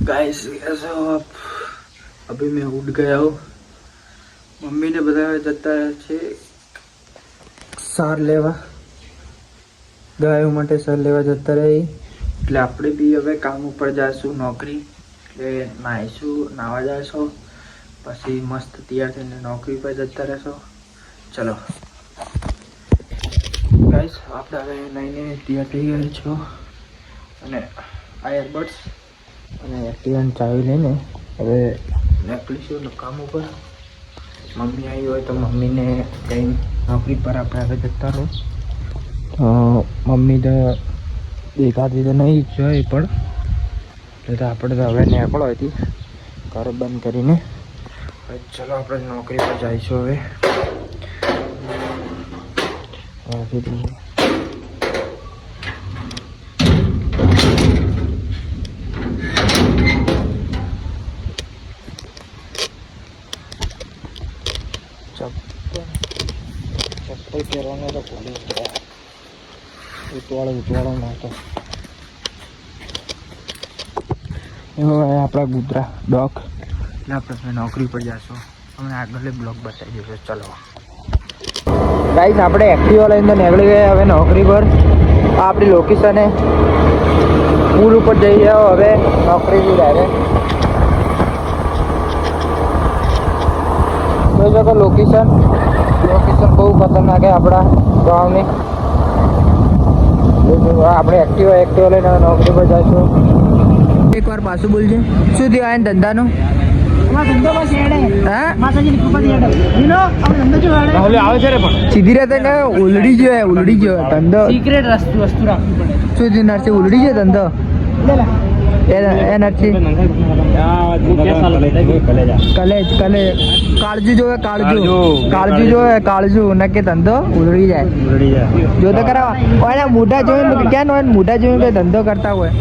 Guys कैसे हो आप? अभी मैं उठ गया हूँ। मम्मी ने बताया जता है सार लेवा गायों માટે સાર લેવા જતા રહી એટલે આપણે બી હવે કામ ઉપર જાશું નોકરી એટલે નાહીશું નાવા જાશું પછી મસ્ત તૈયાર થઈને નોકરી પર જતા રહેશો। ચલો ગાઈસ આપણે હવે નાઈને તૈયાર થઈ ગયા છો અને આ એરબડ્સ અને એક્ટિવાની ચાવી લઈને હવે નીકળીશું કામ ઉપર। મમ્મી આવી હોય તો મમ્મીને કંઈ નોકરી પર આપણે હવે જતા રહો। મમ્મી તો દેખાતી તો નહીં જોઈએ પણ એટલે આપણે તો હવે નીકળો હતી ઘર બંધ કરીને। ચલો આપણે નોકરી પર જઈશું હવે। चप्पल પહેરવાનો તો ભૂલી ગયા ઉતવાળો નહોતો એમાં આપણા કૂતરા ડોગ એટલે આપણે નોકરી પર જશું અમને આગળ બ્લોગ બતાવી દઈશું। ચલો ગાઈસ આપણે એક્ટિવા લઈને તો નીકળી ગયા હવે નોકરી પર। આપણી લોકેશને પુલ ઉપર જઈ જાઓ હવે નોકરીથી ડાયરેક્ટ જોઈ શકો લોકેશન બહુ ખતરનાક છે આપણા ગામની। આપણે એક્ટિવા લઈને નોકરી પર જઈશું। એકવાર પાછું બોલજે શું થયું આ ધંધાનું? સીધી રીતે ઉલડી ગયો ધંધો સિક્રેટ વસ્તુ રાખવી પડે। શું થયું નરસી ઉલડી ગયો ધંધો એ નરસી કલેજ કાળજુ જોવે કાળજુ નક્કી ધંધો ઉલડી જાય જો તો કરાવા મોઢા જોઈને ક્યાં મોઢા જોઈને ધંધો કરતા હોય।